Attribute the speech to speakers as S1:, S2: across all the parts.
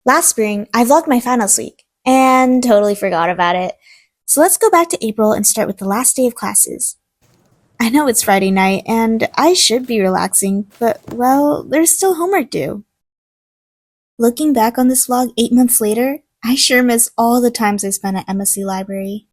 S1: Last spring, I vlogged my finals week, and totally forgot about it. So let's go back to April and start with the last day of classes. I know it's Friday night, and I should be relaxing, but, well, there's still homework due. Looking back on this vlog 8 months later, I sure miss all the times I spent at MSC Library.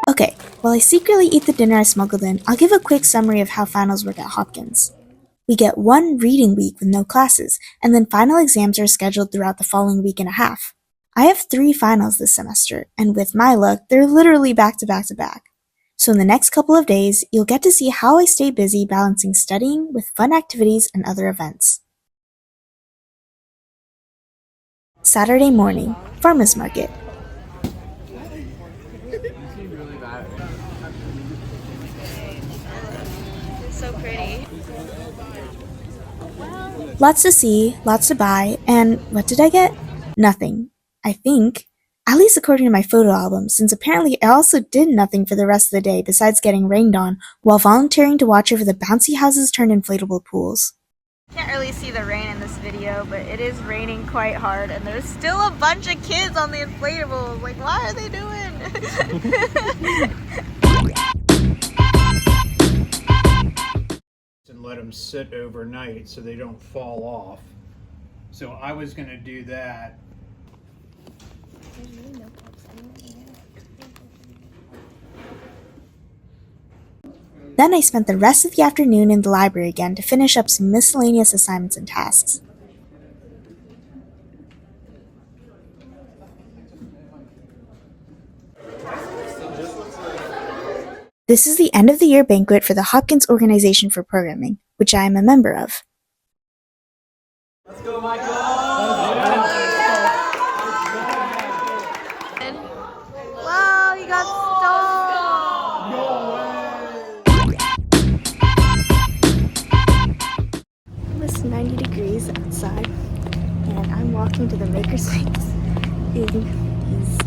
S1: Okay, while I secretly eat the dinner I smuggled in, I'll give a quick summary of how finals work at Hopkins. We get one reading week with no classes, and then final exams are scheduled throughout the following week and a half. I have 3 finals this semester, and with my luck, they're literally back to back to back. So in the next couple of days, you'll get to see how I stay busy balancing studying with fun activities and other events. Saturday morning, farmers market.
S2: So pretty.
S1: Lots to see, lots to buy, and what did I get? Nothing. I think. At least according to my photo album, since apparently I also did nothing for the rest of the day besides getting rained on while volunteering to watch over the bouncy houses turned inflatable pools.
S2: Can't really see the rain in this video, but it is raining quite hard, and there's still a bunch of kids on the inflatables. Like, why are they doing?
S3: And let them sit overnight so they don't fall off. So I was going to do that.
S1: Then I spent the rest of the afternoon in the library again to finish up some miscellaneous assignments and tasks. This is the end of the year banquet for the Hopkins Organization for Programming, which I am a member of.
S4: Let's go, Michael!
S2: Wow, you got stalled!
S1: It's 90 degrees outside, and I'm walking to the makerspace in these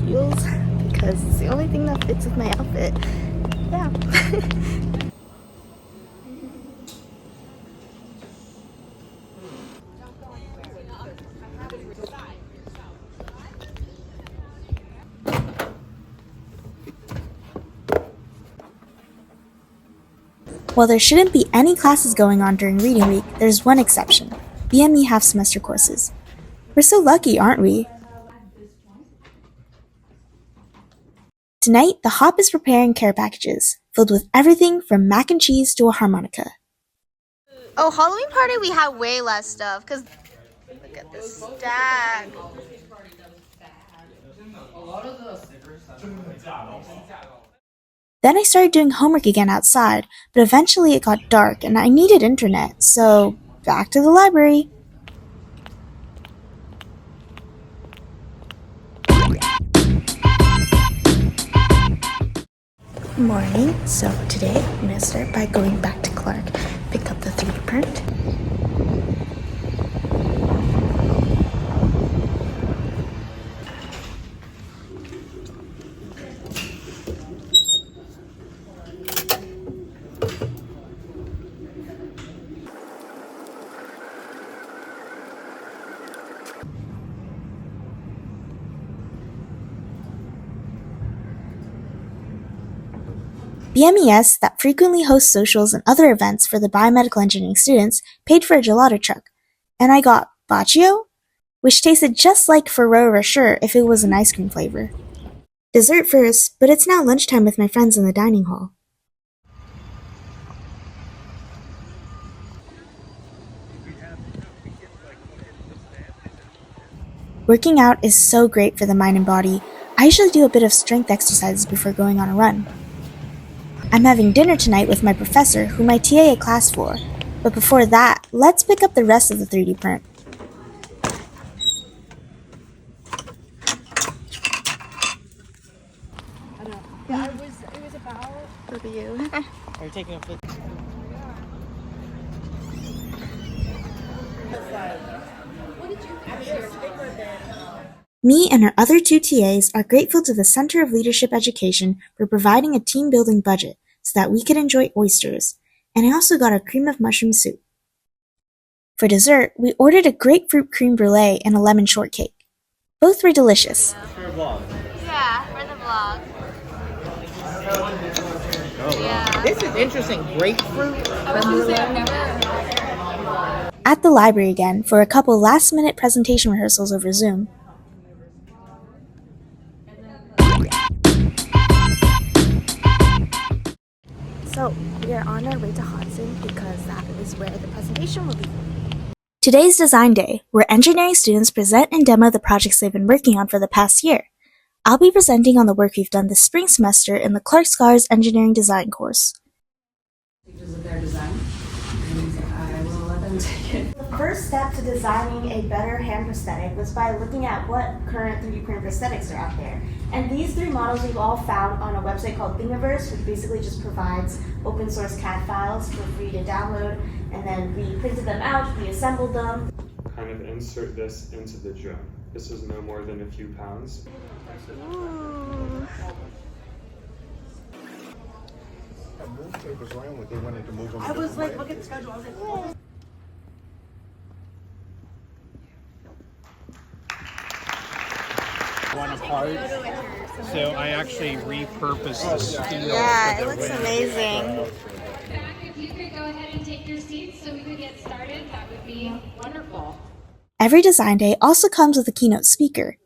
S1: heels because it's the only thing that fits with my outfit. Yeah. While there shouldn't be any classes going on during reading week, there's one exception: BME half-semester courses. We're so lucky, aren't we? Tonight, the Hop is preparing care packages, filled with everything from mac and cheese to a harmonica.
S2: Oh, Halloween party we have way less stuff, because look at this stack.
S1: Then I started doing homework again outside, but eventually it got dark and I needed internet, so back to the library. Morning. So today I'm going to start by going back to Clark, pick up the 3D print. BMES, that frequently hosts socials and other events for the biomedical engineering students, paid for a gelato truck. And I got Baccio, which tasted just like Ferrero Rocher if it was an ice cream flavor. Dessert first, but it's now lunchtime with my friends in the dining hall. Working out is so great for the mind and body. I usually do a bit of strength exercises before going on a run. I'm having dinner tonight with my professor, whom I TA a class for. But before that, let's pick up the rest of the 3D print.
S2: Yeah, it was about for you.
S4: Are you taking a flip?
S1: Me and our other two TAs are grateful to the Center of Leadership Education for providing a team-building budget so that we could enjoy oysters, and I also got a cream of mushroom soup. For dessert, we ordered a grapefruit creme brulee and a lemon shortcake. Both were delicious.
S4: For a vlog.
S2: Yeah, for the vlog. Yeah.
S4: This is interesting. Grapefruit.
S1: At the library again for a couple last-minute presentation rehearsals over Zoom. So, we are on our way to Hudson because that is where the presentation will be. Today's Design Day, where engineering students present and demo the projects they've been working on for the past year. I'll be presenting on the work we've done this spring semester in the Clark Scholars Engineering Design course.
S5: Of their design, and I will let them take it.
S1: The first step to designing a better hand prosthetic was by looking at what current 3D printed prosthetics are out there. And these three models we've all found on a website called Thingiverse, which basically just provides open source CAD files for free to download. And then we printed them out, we assembled them.
S6: Kind of insert this into the drum. This is no more than a few pounds.
S2: Ooh.
S5: I was like, look at the schedule. I was like, oh.
S3: One apart. So I actually repurposed the steel.
S2: Yeah, it looks amazing.
S7: If you could go ahead and take your seats so we could get started, that would be wonderful.
S1: Every design day also comes with a keynote speaker.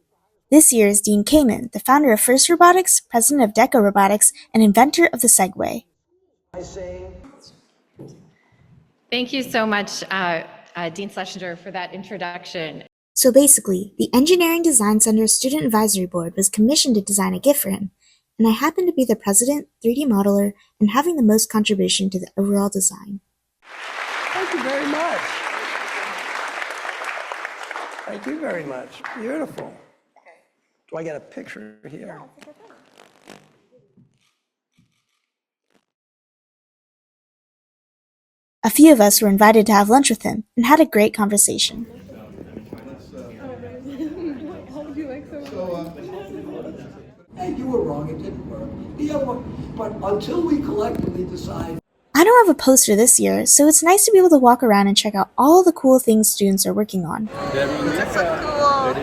S1: This year is Dean Kamen, the founder of First Robotics, president of Deco Robotics, and inventor of the Segway.
S8: Thank you so much, Dean Schlesinger, for that introduction.
S1: So basically, the Engineering Design Center Student Advisory Board was commissioned to design a gift for him, and I happened to be the president, 3D modeler, and having the most contribution to the overall design.
S9: Thank you very much. Thank you very much. Beautiful. Do I get a picture here?
S1: A few of us were invited to have lunch with him and had a great conversation.
S10: And you were wrong, it didn't work. The other one, but until we collectively decide.
S1: I don't have a poster this year, so it's nice to be able to walk around and check out all the cool things students are working on.
S2: That's so cool.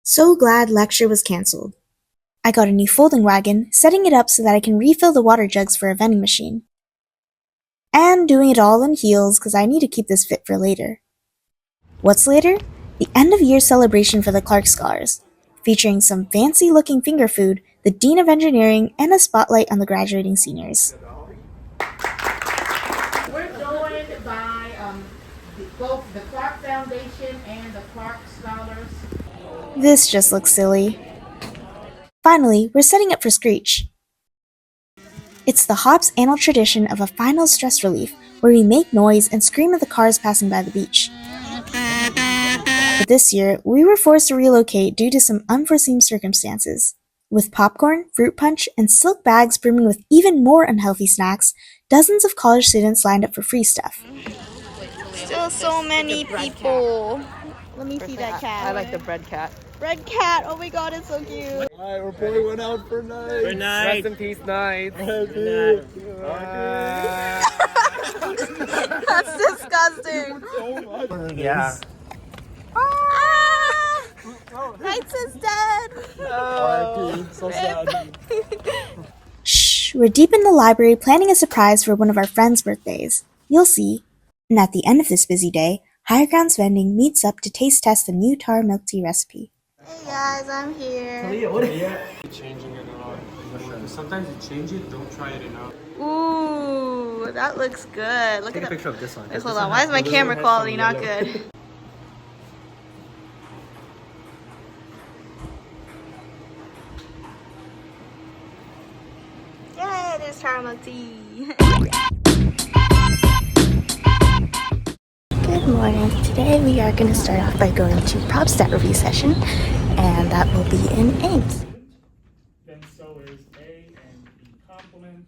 S1: So glad lecture was canceled. I got a new folding wagon, setting it up so that I can refill the water jugs for a vending machine. And doing it all in heels because I need to keep this fit for later. What's later? The end of year celebration for the Clark Scholars, featuring some fancy looking finger food, the Dean of Engineering, and a spotlight on the graduating seniors.
S11: We're joined by both the Clark Foundation and the Clark Scholars.
S1: This just looks silly. Finally, we're setting up for Screech. It's the Hops annual tradition of a final stress relief where we make noise and scream at the cars passing by the beach. But this year, we were forced to relocate due to some unforeseen circumstances. With popcorn, fruit punch, and silk bags brimming with even more unhealthy snacks, dozens of college students lined up for free stuff.
S2: Still so many people. Let me see that cat.
S4: I like the bread cat.
S2: Red cat. Oh my god, it's so cute.
S9: All right, we're pouring out for night.
S4: Good night.
S9: Rest in peace, night.
S2: That's disgusting.
S4: Yeah.
S2: Ah! Knights is dead.
S9: So sad.
S1: Shh, we're deep in the library planning a surprise for one of our friends' birthdays. You'll see. And at the end of this busy day, Higher Grounds Vending meets up to taste test the new tar milk tea recipe.
S2: Hey guys, I'm here.
S6: Changing it a lot. Sometimes you change it, don't try it enough.
S2: Ooh, that looks good. Look
S4: Take a
S2: at
S4: picture of this one.
S2: Wait, hold on. Why is my camera quality not good? Yay, there's tar milk tea.
S1: Good morning. Today we are going to start off by going to prob stat review session, and that will be in Ames.
S6: Then so is A and B complement.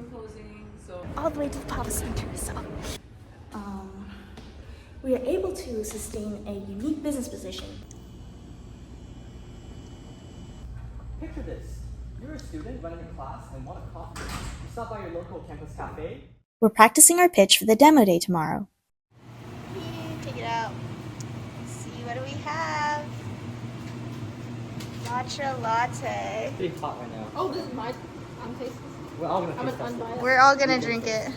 S5: imposing, so
S1: all the way to the Papa Center. So, we are able to sustain a unique business position.
S12: Picture this. You're a student running a class and want a coffee. You stop by your local campus cafe.
S1: We're practicing our pitch for the demo day tomorrow.
S2: Take it out. Let's see, what do we have? Matcha latte.
S12: It's pretty hot right now.
S5: oh, this is my I'm tasting.
S12: We're all gonna
S5: I'm
S12: taste
S5: an
S12: that.
S5: unbiased.
S2: We're all gonna drink it.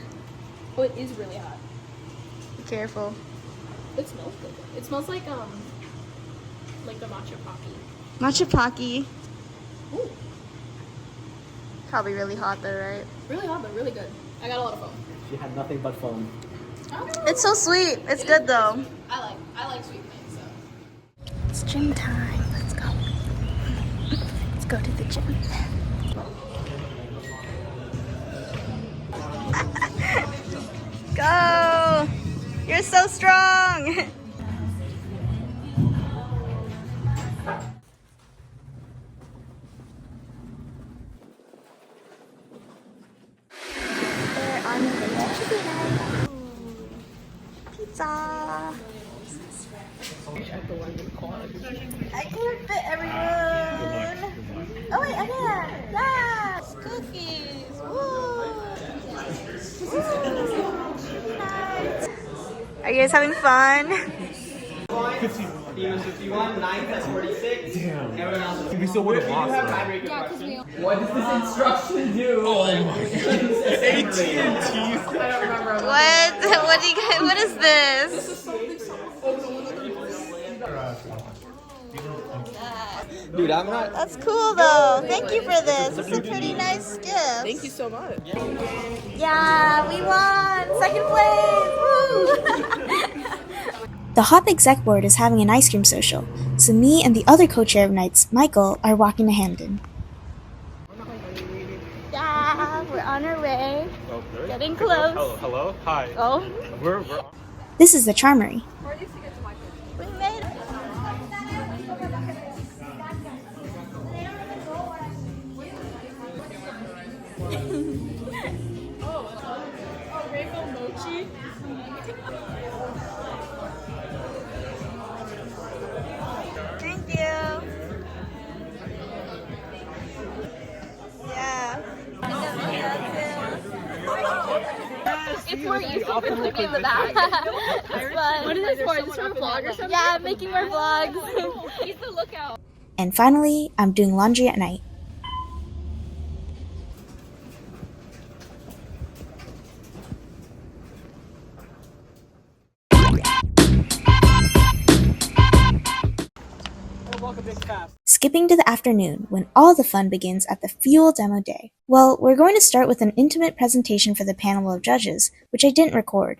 S5: Oh, it is really hot.
S2: Be careful.
S5: It smells good. It smells like the matcha pocky.
S2: Matcha Pocky.
S5: Ooh,
S2: Probably really hot though, right?
S5: really hot but really good. I got a lot of foam.
S12: She had nothing but foam.
S2: It's so sweet. It's good though.
S5: I like sweet things. So.
S1: It's gym time. Let's go. Let's go to the gym.
S2: Go! You're so strong! We're on the way to Chicken. Pizza! I can't fit everyone! Oh wait, I can! Yes! Cookies! Woo! Are you guys having fun?
S12: 51, 9 plus 46. Damn. Everyone else is.
S6: We still would have lost.
S12: What does this instruction do?
S6: Oh my AT&T.
S12: I don't remember.
S2: What do you guys, what is this?
S12: Dude, I'm not.
S2: That's cool though. Thank you for this. It's a pretty nice gift.
S4: Thank you so much.
S2: Yeah, we won! Second place! Woo!
S1: The Hop exec board is having an ice cream social, so me and the other co-chair of nights, Michael, are walking to Hamden.
S2: Yeah, we're on our way. Getting close.
S6: Hello. Hi.
S2: Oh.
S6: We're
S1: This is the charmery.
S2: We made it.
S5: Rainbow mochi.
S2: Thank you. Yeah.
S5: It's more useful for to be in the back. It's fun. What is this for? Is this for a vlog or something?
S2: Yeah, making more vlogs.
S5: He's the lookout.
S1: And finally, I'm doing laundry at night. Skipping to the afternoon, when all the fun begins at the Fuel demo day. Well, we're going to start with an intimate presentation for the panel of judges, which I didn't record.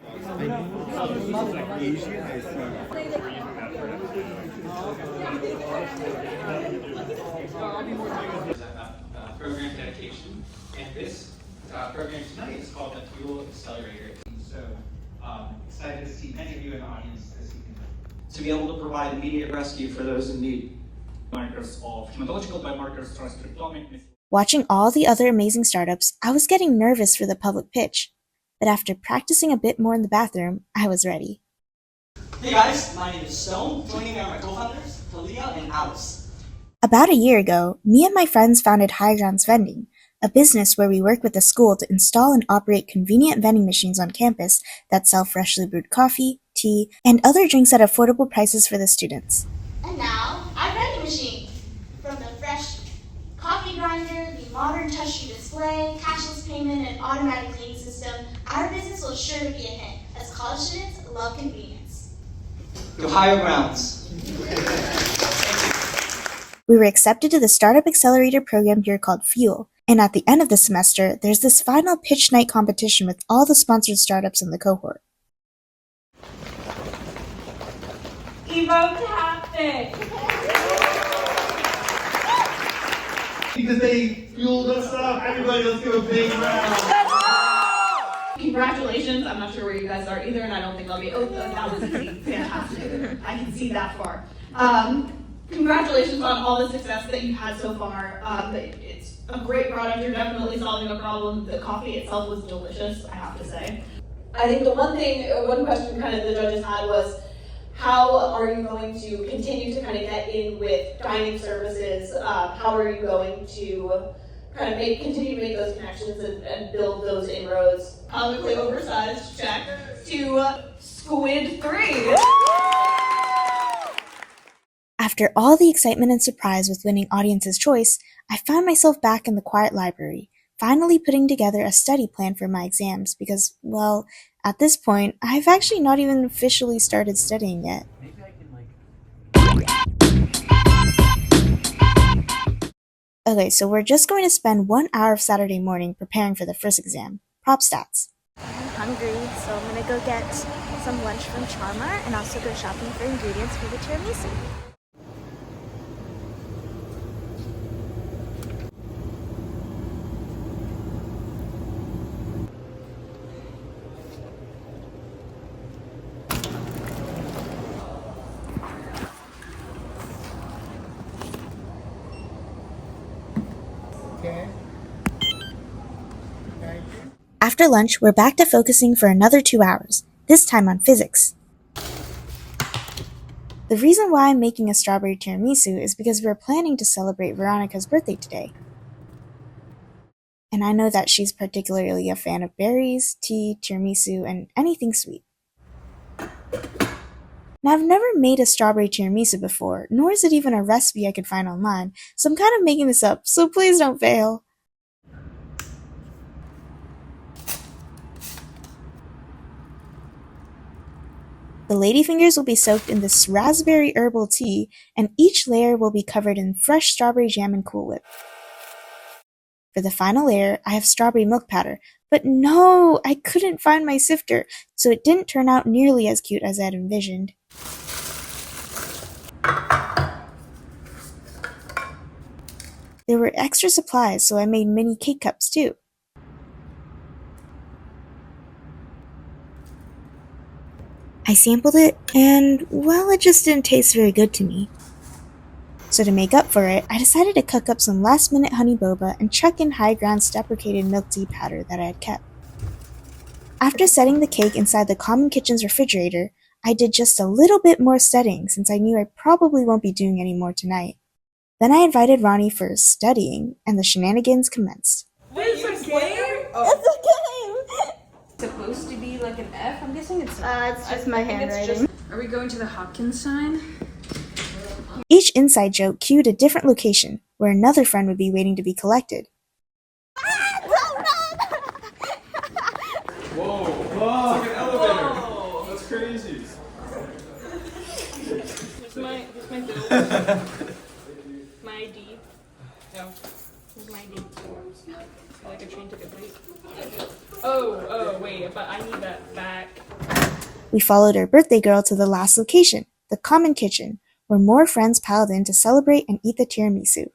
S13: Program dedication, and this program tonight is called the Fuel Accelerator. So excited to see many of you in the audience this evening. To be able to provide immediate rescue for those in need. Markers of hematological biomarkers, transcriptomic.
S1: Watching all the other amazing startups, I was getting nervous for the public pitch. But after practicing a bit more in the bathroom, I was ready.
S14: Hey guys, my name is Stone. Joining me are my co-founders, Talia and Alice.
S1: About a year ago, me and my friends founded High Grounds Vending, a business where we work with the school to install and operate convenient vending machines on campus that sell freshly brewed coffee, tea, and other drinks at affordable prices for the students.
S15: And now, our vending machine. From the fresh coffee grinder, the modern touch-screen display, cashless payment, and automatic cleaning system, our business will sure to be a hit, as college students love convenience.
S14: To higher grounds.
S1: We were accepted to the Startup Accelerator program here called Fuel, and at the end of the semester, there's this final pitch night competition with all the sponsored startups in the cohort.
S11: Evo-tastic!
S16: Because they fueled us up. Everybody, let's do a big round.
S11: Congratulations. I'm not sure where you guys are either, and I don't think I'll be. Oh, that was easy. Fantastic. I can see that far.
S17: Congratulations on all the success that you've had so far. It's a great product. You're definitely solving a problem. The coffee itself was delicious, I have to say. I think the one question kind of the judges had was, how are you going to continue to kind of get in with dining services? How are you going to kind of continue to make those connections and build those inroads? Comically oversized check to Squid 3.
S1: After all the excitement and surprise with winning Audience's Choice, I found myself back in the quiet library, finally putting together a study plan for my exams because, well, at this point, I've actually not even officially started studying yet. Okay, so we're just going to spend 1 hour of Saturday morning preparing for the first exam, prop stats.
S2: I'm hungry, so I'm gonna go get some lunch from Charmery and also go shopping for ingredients for the tiramisu.
S1: After lunch, we're back to focusing for another 2 hours, this time on physics. The reason why I'm making a strawberry tiramisu is because we're planning to celebrate Veronica's birthday today. And I know that she's particularly a fan of berries, tea, tiramisu, and anything sweet. Now, I've never made a strawberry tiramisu before, nor is it even a recipe I could find online, so I'm kind of making this up, so please don't fail. The ladyfingers will be soaked in this raspberry herbal tea, and each layer will be covered in fresh strawberry jam and Cool Whip. For the final layer, I have strawberry milk powder, but no, I couldn't find my sifter, so it didn't turn out nearly as cute as I had envisioned. There were extra supplies, so I made mini cake cups too. I sampled it, and, well, it just didn't taste very good to me. So to make up for it, I decided to cook up some last-minute honey boba and chuck in high-ground deprecated milk tea powder that I had kept. After setting the cake inside the common kitchen's refrigerator, I did just a little bit more studying since I knew I probably won't be doing any more tonight. Then I invited Ronnie for studying, and the shenanigans commenced.
S17: Wait, it's a game?
S2: It's a game!
S17: Supposed to be like an F? I'm guessing it's
S2: just my handwriting.
S17: Are we going to the Hopkins sign?
S1: Each inside joke cued a different location, where another friend would be waiting to be collected.
S6: Whoa, whoa, it's like an elevator. Whoa. That's crazy.
S17: Where's my bill? My ID. No. Where's my ID? Oh, like a train ticket, please. Oh, wait, but I need that back.
S1: We followed our birthday girl to the last location, the common kitchen, where more friends piled in to celebrate and eat the tiramisu.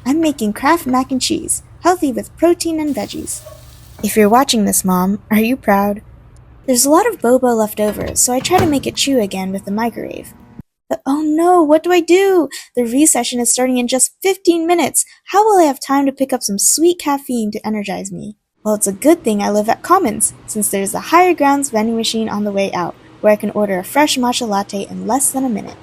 S1: I'm making Kraft mac and cheese, healthy with protein and veggies. If you're watching this, Mom, are you proud? There's a lot of boba left over, so I try to make it chew again with the microwave. But oh no, what do I do? The recession is starting in just 15 minutes. How will I have time to pick up some sweet caffeine to energize me? Well, it's a good thing I live at Commons, since there's a Higher Grounds vending machine on the way out, where I can order a fresh matcha latte in less than a minute.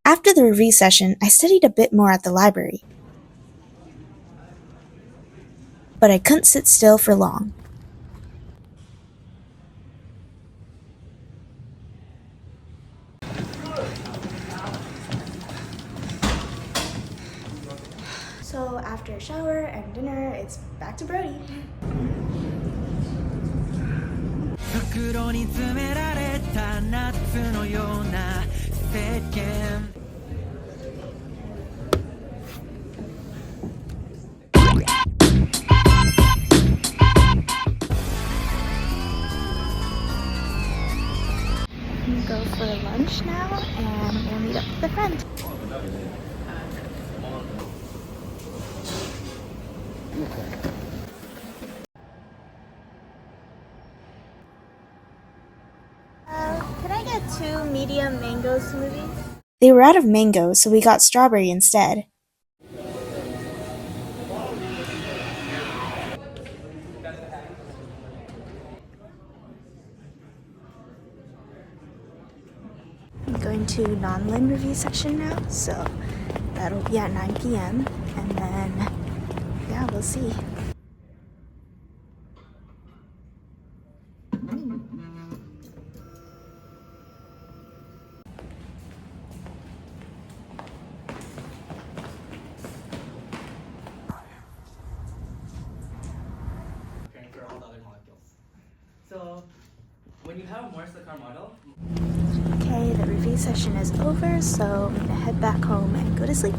S1: After the review session, I studied a bit more at the library. But I couldn't sit still for long.
S2: So after
S1: after a shower and dinner, it's back to Brody. Go for lunch now, and we'll meet up with a friend.
S2: Could I get 2 medium mango smoothies?
S1: They were out of mango, so we got strawberry instead. I'm going to nonlin review section now, so that'll be at 9 p.m. and then, yeah, we'll see.
S12: For all the other molecules. So, when you have a Morse car model,
S1: Okay, the review session is over, so I'm gonna head back home and go to sleep.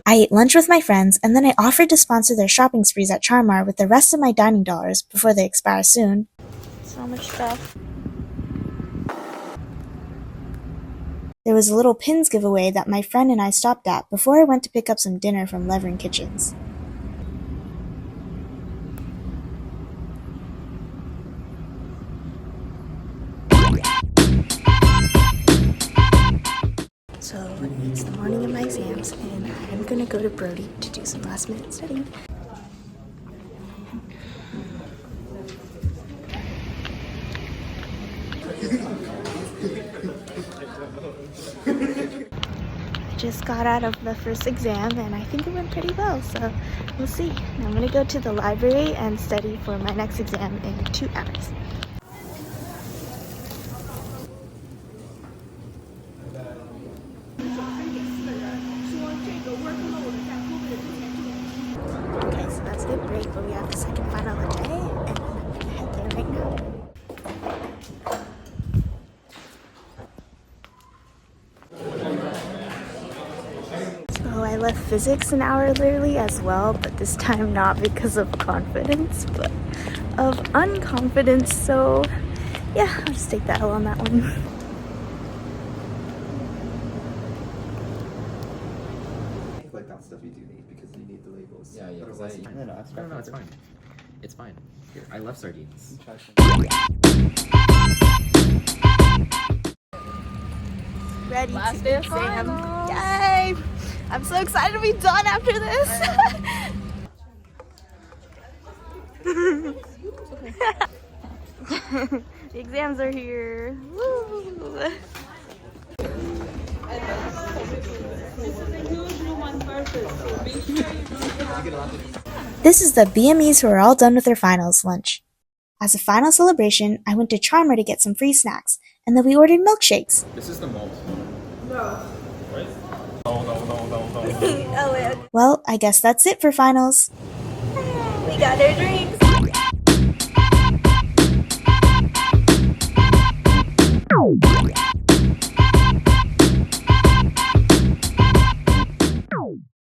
S1: I ate lunch with my friends, and then I offered to sponsor their shopping sprees at Charmery with the rest of my dining dollars before they expire soon.
S2: So much stuff.
S1: There was a little pins giveaway that my friend and I stopped at before I went to pick up some dinner from Levering Kitchens. So it's the morning of my exams, and I'm gonna go to Brody to do some last minute studying. I just got out of the first exam and I think it went pretty well, so we'll see. I'm gonna go to the library and study for my next exam in 2 hours. Okay, so that's good break, but we have the second final of the day, and I'm gonna head there right now. So I left physics an hour early as well, but this time not because of confidence, but of unconfidence, so yeah, I'll just take that L on that one.
S18: Like that stuff you do need because you need the labels.
S19: Yeah, yeah. No, it's fine. It's fine. Here, I love sardines.
S2: Ready to exam. Yay! I'm so excited to be done after this. The exams are here. Woo!
S1: This is the BMEs who are all done with their finals lunch. As a final celebration, I went to Charmery to get some free snacks, and then we ordered milkshakes.
S19: This is the mold.
S11: No.
S19: Right? No.
S1: Well, I guess that's it for finals.
S2: We got our drinks.